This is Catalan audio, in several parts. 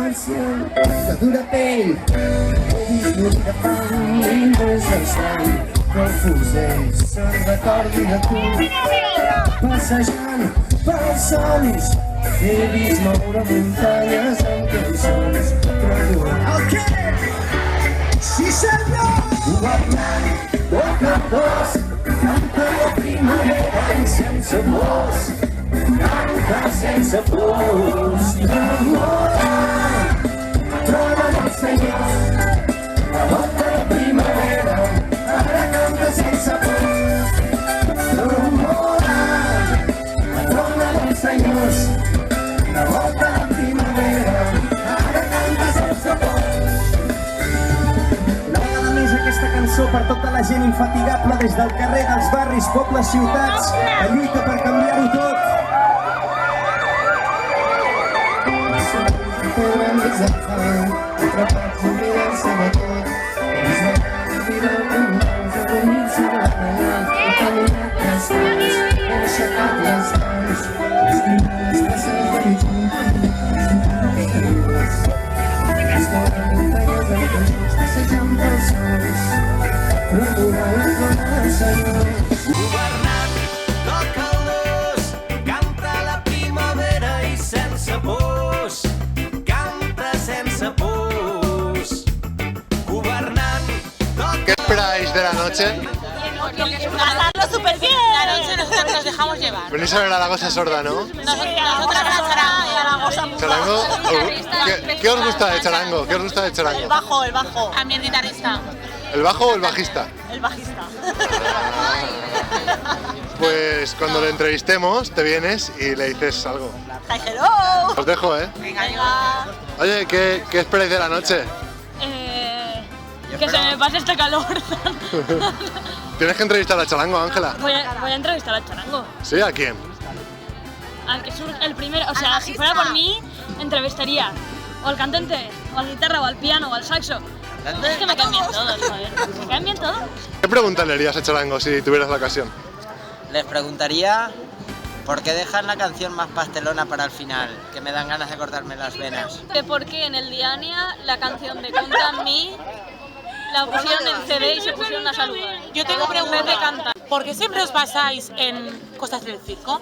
marcial de dura pell. He vist morir de fam mentre s'estrany, però el fusell se'n recordi de tu. Passejant pels somnis, he vist moure muntanyes amb cançons, però tu... El què? Sí, senyor! Governant de cantors, canta la primavera i sense plors, canta sense plors. Trona els senyors, la volta de primavera, ara canta sense plors. Trona els senyors, la volta de primavera, ara canta sense plors. Aquesta cançó per tota la gent infatigable des del carrer, dels barris, pobles, ciutats, la lluita per canviar-ho tot. Atrapats oblidant-se de tot, ells van viure comunals, adormir-se de callat, he caminat les mans, he aixecat les mans, escriure les peces de mig munt, passejant pels sols, procurant encontrar senyors. Governant toca el dos, canta la primavera i sense pors, canta sense pors. Governant toca... ¿Qué esperáis de la noche? Pasarlo súper bien. La noche nosotros nos dejamos llevar. Venís a ver a la cosa sorda, ¿no? Nosotros la charango. ¿Charango? ¿Qué os gusta de charango? ¿Qué os gusta de charango? El bajo. A mi el guitarrista. ¿El bajo o el bajista? El bajista. Pues cuando le entrevistemos te vienes y le dices algo. Hi, hello. Os dejo, ¿eh? Venga. Oye, ¿qué esperáis de la noche? Que se me pase este calor. Tienes que entrevistar a Charango, Ángela. Voy a entrevistar a Charango. ¿Sí? ¿A quién? Al que surge el primero, o sea, si fuera por mí, entrevistaría o al cantante, o a la guitarra, o al piano, o al saxo. Es que me caen bien todos, joder. Me caen bien todos. ¿Qué pregunta le harías a Charango si tuvieras la ocasión? Les preguntaría por qué dejan la canción más pastelona para el final, que me dan ganas de cortarme las venas. Que por qué en el Diania la canción de Conta en mí la pusieron en CD y se pusieron a saludar. Yo tengo pregunta. ¿Por qué siempre os basáis en cosas del circo?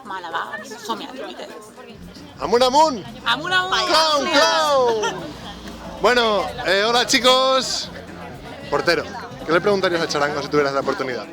Malabars, somiatruites. ¡Amun, amun! ¡Amun, amun! ¡Clown, clown! Bueno, hola chicos. Portero, ¿qué le preguntarías a Charango si tuvieras la oportunidad?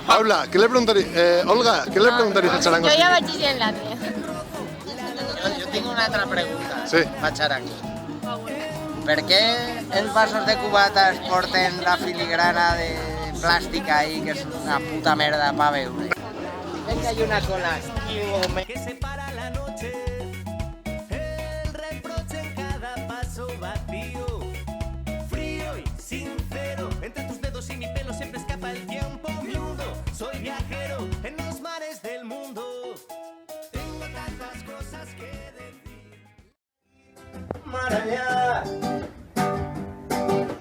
Paula, ¿qué le preguntarías? Olga, ¿qué le preguntarías a Charango? Yo ya bachiller en la tía. Yo tengo una altra pregunta. Sí. Pa Charango. Per què els vasos de cubates porten la filigrana de plàstica ahí, que és una puta merda pa beure? Venga, hay una cola, tío. Que separa la noche, el reproche en cada paso vacío, frío y sincero, entre tus dedos y mi pelo siempre escapa el tiempo mudo, soy viajero en los mares del mundo, tengo tantas cosas que decir. Mar enllà,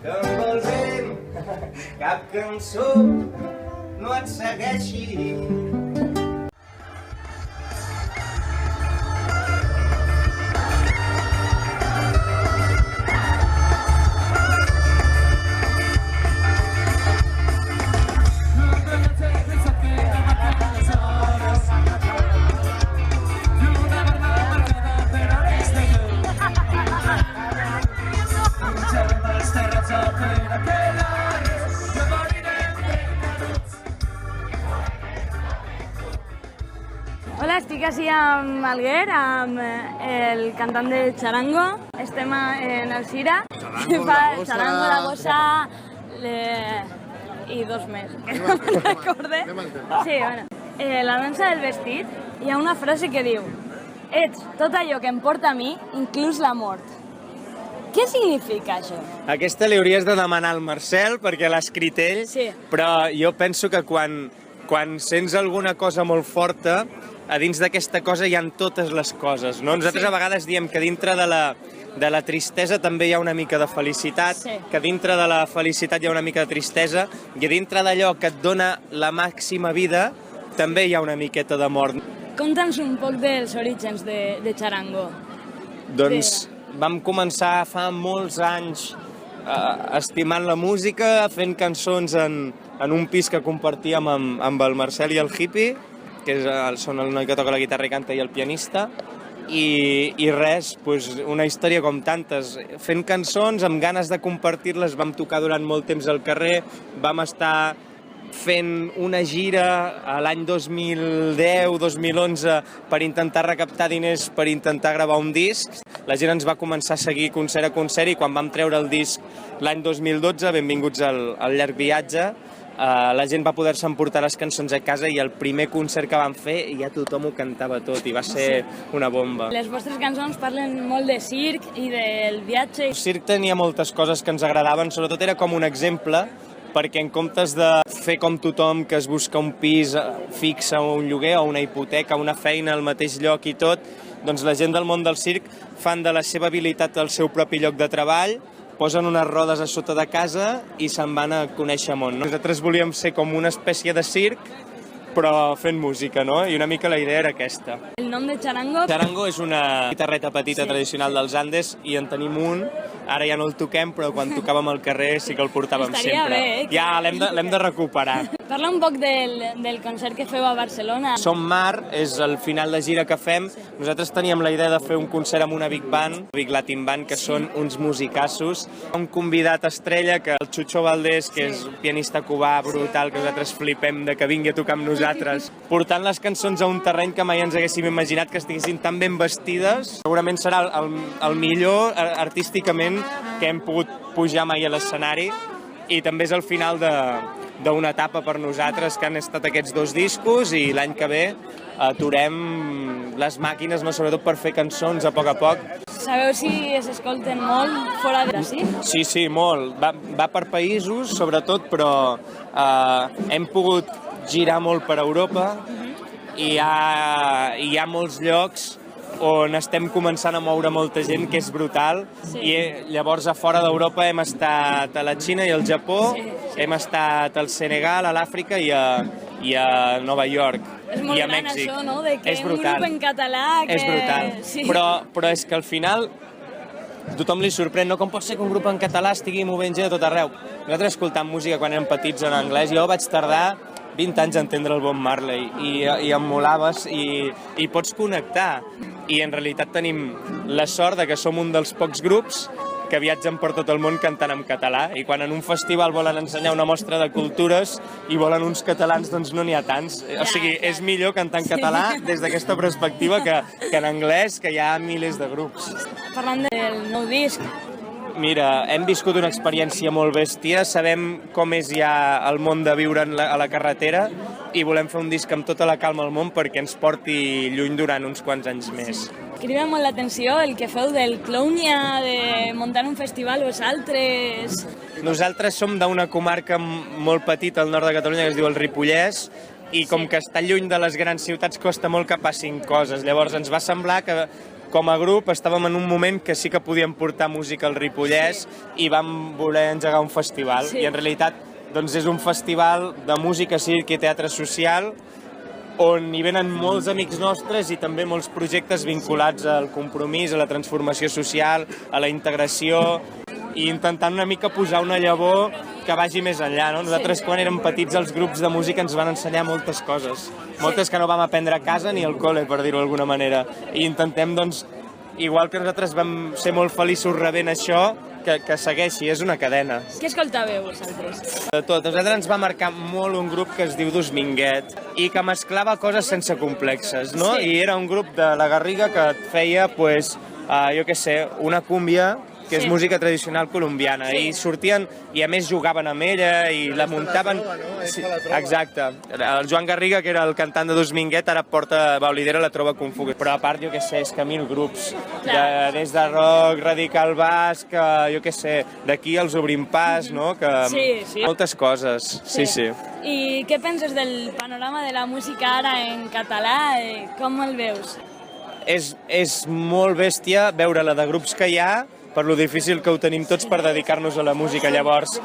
que amb el vent cap cançó no et segueixi. Hola, estic així amb Alguer, amb el cantant de Charango. Estem en el Sira. Charango, la Gossa i dos més, que no me'n recorde. Sí, bueno. La dansa del vestit, hi ha una frase que diu: ets tot allò que em porta a mi, inclús la mort. Què significa això? Aquesta li hauries de demanar al Marcel, perquè l'ha escrit ell, Sí. però jo penso que quan sents alguna cosa molt forta, a dins d'aquesta cosa hi ha totes les coses, no? Nosaltres a vegades diem que dintre de la tristesa també hi ha una mica de felicitat, que dintre de la felicitat hi ha una mica de tristesa, i a dintre d'allò que et dona la màxima vida també hi ha una miqueta de mort. Conta'ns un poc dels orígens de Charango. Doncs vam començar fa molts anys estimant la música, fent cançons en un pis que compartíem amb el Marcel i el Hippie, que són el noi que toca la guitarra i canta i el pianista, i res, una història com tantes, fent cançons, amb ganes de compartir-les, vam tocar durant molt temps al carrer, vam estar fent una gira l'any 2010-2011 per intentar recaptar diners per intentar gravar un disc. La gent ens va començar a seguir concert a concert i quan vam treure el disc l'any 2012, benvinguts al llarg viatge, la gent va poder-se emportar les cançons a casa i el primer concert que vam fer ja tothom ho cantava tot i va ser una bomba. Les vostres cançons parlen molt de circ i del viatge. El circ tenia moltes coses que ens agradaven, sobretot era com un exemple, perquè en comptes de fer com tothom que es busca un pis fixe o un lloguer o una hipoteca, una feina al mateix lloc i tot, doncs la gent del món del circ fan de la seva habilitat el seu propi lloc de treball, posen unes rodes a sota de casa i se'n van a conèixer món. Nosaltres volíem ser com una espècie de circ, però fent música, no? I una mica la idea era aquesta. El nom de Charango? Charango és una guitarreta petita tradicional dels Andes i en tenim un. Ara ja no el toquem, però quan tocàvem al carrer sí que el portàvem sempre. Estaria bé, Ja l'hem de recuperar. Parla un poc del concert que feu a Barcelona. Som Mar, és el final de gira que fem. Nosaltres teníem la idea de fer un concert amb una Big Band, Big Latin Band, que són uns musicassos. Un convidat estrella, que el Chucho Valdés, que és un pianista cubà brutal, que nosaltres flipem de que vingui a tocar amb nosaltres, portant les cançons a un terreny que mai ens haguéssim imaginat que estiguessin tan ben vestides. Segurament serà el millor artísticament que hem pogut pujar mai a l'escenari i també és el final d'una etapa per nosaltres que han estat aquests 2 discos i l'any que ve aturem les màquines, no, sobretot per fer cançons a poc. Sabeu si s'escolten molt fora d'ací? Sí, molt. Va per països, sobretot, però hem pogut girar molt per Europa i hi ha molts llocs on estem començant a moure molta gent, que és brutal, i llavors a fora d'Europa hem estat a la Xina i al Japó, hem estat al Senegal, a l'Àfrica i a Nova York. És molt gran això, no?, de que un grup en català... És brutal, però és que al final a tothom li sorprèn, no? Com pot ser que un grup en català estigui movent gent a tot arreu? Nosaltres escoltant música quan érem petits en anglès, jo vaig tardar 20 anys a entendre el Bob Marley i em molaves i pots connectar. I en realitat tenim la sort de que som un dels pocs grups que viatgen per tot el món cantant en català i quan en un festival volen ensenyar una mostra de cultures i volen uns catalans, doncs no n'hi ha tants. O sigui, és millor cantar en català des d'aquesta perspectiva que en anglès, que hi ha milers de grups. Parlant del nou disc, Mira, hem viscut una experiència molt bèstia, sabem com és ja el món de viure a la carretera i volem fer un disc amb tota la calma al món perquè ens porti lluny durant uns quants anys més. Crida molt l'atenció el que feu del Clownia, de muntar un festival vosaltres... Nosaltres som d'una comarca molt petita al nord de Catalunya que es diu el Ripollès i com que està lluny de les grans ciutats costa molt que passin coses. Llavors ens va semblar que com a grup estàvem en un moment que sí que podíem portar música al Ripollès i vam voler engegar un festival. I en realitat doncs és un festival de música, circ i teatre social on hi venen molts amics nostres i també molts projectes vinculats al compromís, a la transformació social, a la integració i intentant una mica posar una llavor que vagi més enllà, no? Nosaltres quan érem petits els grups de música ens van ensenyar moltes coses, moltes que no vam aprendre a casa ni al col·le, per dir-ho d'alguna manera. I intentem, doncs, igual que nosaltres vam ser molt feliços rebent això, que segueixi, és una cadena. Què escoltàveu vosaltres? De tot. A nosaltres ens va marcar molt un grup que es diu Dosminguet i que mesclava coses sense complexes, no? I era un grup de la Garriga que et feia, pues, jo què sé, una cúmbia que és música tradicional colombiana, i sortien, i a més jugaven amb ella, i la muntaven... Sí, exacte. El Joan Garriga, que era el cantant de Dosminguet, ara lidera la Trova Kung Fu. Però a part, jo què sé, és que 1000 grups, des de rock, radical basc, jo què sé, d'aquí els Obrim Pas, no? Sí. Moltes coses, sí. I què penses del panorama de la música ara en català? Com el veus? És molt bèstia veure-la de grups que hi ha, per lo difícil que ho tenim tots per dedicar-nos a la música. Llavors,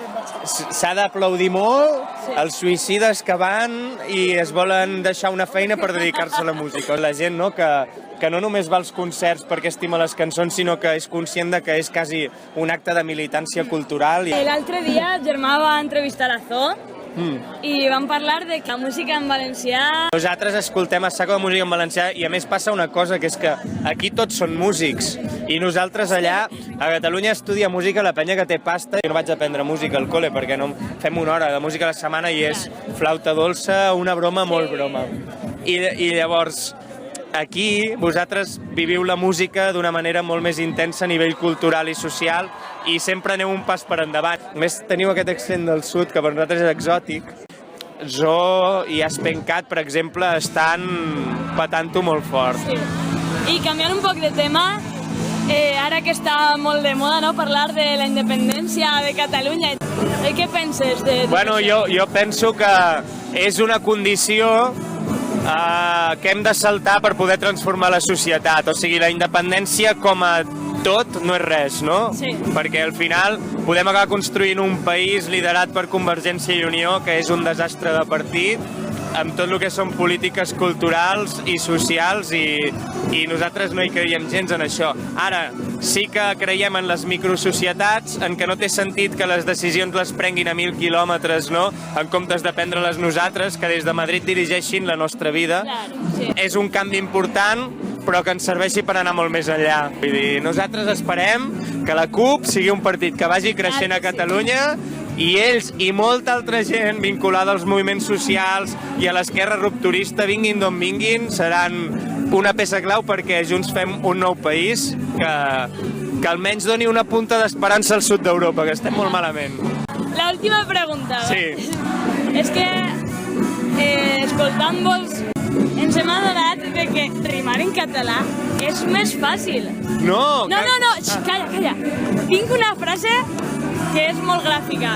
s'ha d'aplaudir molt els suïcides que van i es volen deixar una feina per dedicar-se a la música. La gent, no?, que no només va als concerts perquè estima les cançons, sinó que és conscient de que és quasi un acte de militància cultural. L'altre dia, Germà va entrevistar a Zoo i vam parlar de que la música en valencià... Nosaltres escoltem a saco de música en valencià i a més passa una cosa, que és que aquí tots són músics i nosaltres allà a Catalunya estudia música la penya que té pasta. Jo no vaig aprendre música al col·le perquè no fem una hora de música a la setmana i és flauta dolça, una broma, molt broma. I llavors... Aquí vosaltres viviu la música d'una manera molt més intensa a nivell cultural i social i sempre aneu un pas per endavant. A més, teniu aquest accent del sud que per nosaltres és exòtic. Zoo i Aspencat, per exemple, estan patant-ho molt fort. Sí. I canviant un poc de tema, ara que està molt de moda, no?, parlar de la independència de Catalunya, què penses de Bueno, jo penso que és una condició que hem de saltar per poder transformar la societat. O sigui, la independència com a tot no és res, no? Sí. Perquè al final podem acabar construint un país liderat per Convergència i Unió, que és un desastre de partit, amb tot el que són polítiques culturals i socials i nosaltres no hi creiem gens en això. Ara, sí que creiem en les microsocietats, en què no té sentit que les decisions les prenguin a 1000 quilòmetres, no?, en comptes de prendre-les nosaltres, que des de Madrid dirigeixin la nostra vida. És un canvi important, però que ens serveixi per anar molt més enllà. Vull dir, nosaltres esperem que la CUP sigui un partit que vagi creixent a Catalunya i ells i molta altra gent vinculada als moviments socials i a l'esquerra rupturista, vinguin d'on vinguin, seran una peça clau perquè junts fem un nou país que almenys doni una punta d'esperança al sud d'Europa, que estem molt malament. L'última pregunta. Sí. És que, escoltant-vos, ens hem adonat que rimar en català és més fàcil. No! No, calla. Tinc una frase que és molt gràfica,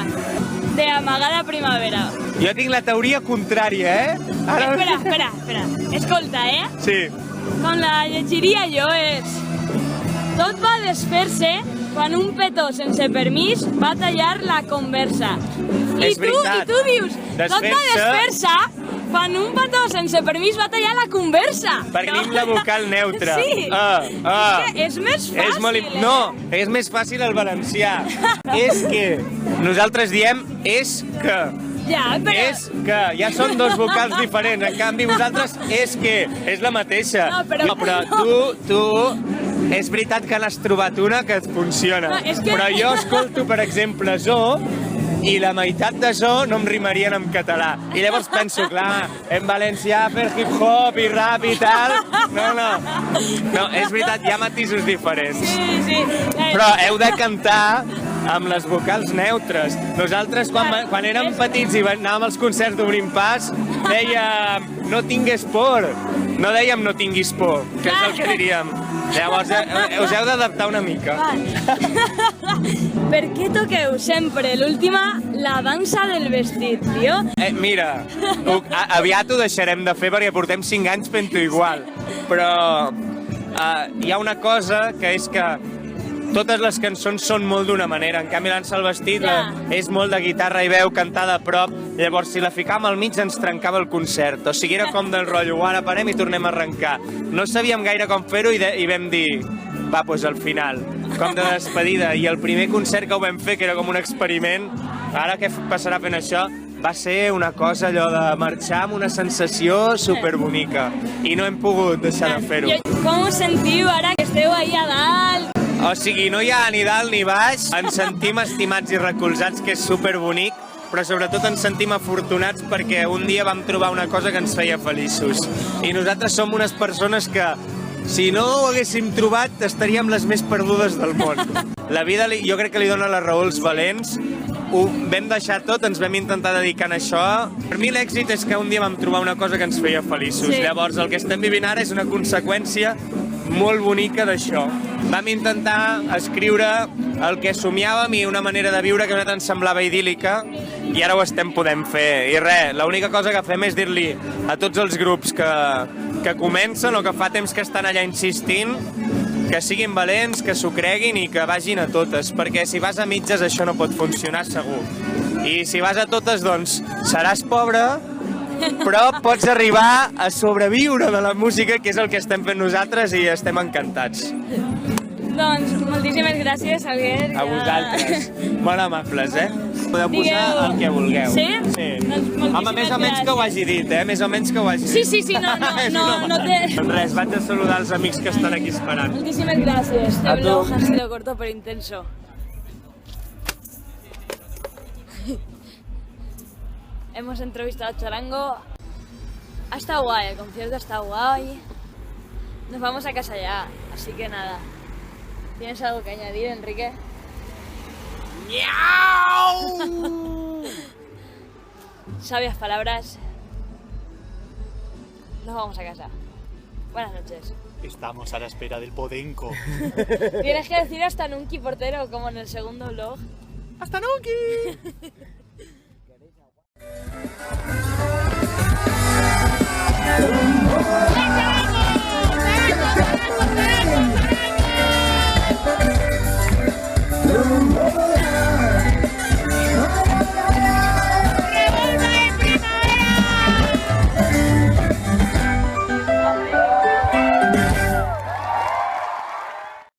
de Amagada Primavera. Jo tinc la teoria contrària, Ara... Espera. Escolta, Sí. Com la llegiria jo és... Tot va desfer-se quan un petó sense permís va tallar la conversa. I tu dius, tot va desfer-se quan un petó sense permís va tallar la conversa. Perquè tenim la vocal neutra. Sí. És més fàcil, No, és més fàcil el valencià. És que nosaltres diem és que. Ja, però... És que, ja són dos vocals diferents, en canvi vosaltres és que, és la mateixa. No, però tu, és veritat que n'has trobat una que et funciona, no, és que... però jo escolto, per exemple, Zoo, i la meitat de Zoo no em rimarien en català. I llavors penso, clar, en valencià fer hip-hop i rap i tal... No, és veritat, hi ha matisos diferents. Sí. Però heu de cantar amb les vocals neutres. Nosaltres, quan érem petits i anàvem als concerts d'Obrim Pas, dèiem no tingues por. No dèiem no tinguis por, que és el que diríem. Llavors, us heu d'adaptar una mica. Per què toqueu sempre l'última, la dansa del vestit, tio? Mira, aviat ho deixarem de fer perquè portem 5 anys fent-ho igual. Però hi ha una cosa que és que totes les cançons són molt d'una manera, en canvi l'Ansa el vestit és molt de guitarra i veu cantada a prop, llavors si la ficàvem al mig ens trencava el concert, o sigui era com del rotllo, ara parem i tornem a arrencar. No sabíem gaire com fer-ho i vam dir, va, doncs al final, com de despedida, i el primer concert que ho vam fer, que era com un experiment, ara què passarà fent això? Va ser una cosa allò de marxar amb una sensació superbonica i no hem pogut deixar de fer-ho. Com us sentiu ara que esteu ahí a dalt? O sigui, no hi ha ni dalt ni baix, ens sentim estimats i recolzats, que és superbonic, però sobretot ens sentim afortunats perquè un dia vam trobar una cosa que ens feia feliços. I nosaltres som unes persones que, si no ho haguéssim trobat, estaríem les més perdudes del món. la vida jo crec que li dona la raó als valents. Ho vam deixar tot, ens vam intentar dedicar a això. Per mi l'èxit és que un dia vam trobar una cosa que ens feia feliços. Sí. Llavors el que estem vivint ara és una conseqüència molt bonica d'això. Vam intentar escriure el que somiàvem i una manera de viure que a nosaltres ens semblava idíl·lica i ara ho estem podent fer. I res, l'única cosa que fem és dir-li a tots els grups que comencen o que fa temps que estan allà insistint que siguin valents, que s'ho creguin i que vagin a totes, perquè si vas a mitges això no pot funcionar segur. I si vas a totes, doncs, seràs pobre, però pots arribar a sobreviure de la música, que és el que estem fent nosaltres i estem encantats. Doncs moltíssimes gràcies, Alguer. A vosaltres. Molt amables, Podeu posar el que vulgueu. Sí? Sí. Doncs moltíssimes Home, més o menys que ho hagi dit, Més o menys que ho hagi dit. Sí, no té... Doncs res, vaig a saludar els amics que estan aquí esperant. Muchísimas gracias. A Este tu. vlog ha sido corto pero intenso. Hemos entrevistado a Charango. Ha estado guay, el concierto ha estado guay. Nos vamos a casa ya, así que nada. ¿Tienes algo que añadir, Enrique? Sabias palabras. Nos vamos a casa. Buenas noches. Estamos a la espera del Podenco. Tienes que decir hasta nunca, portero, como en el segundo vlog. ¡Hasta nunca!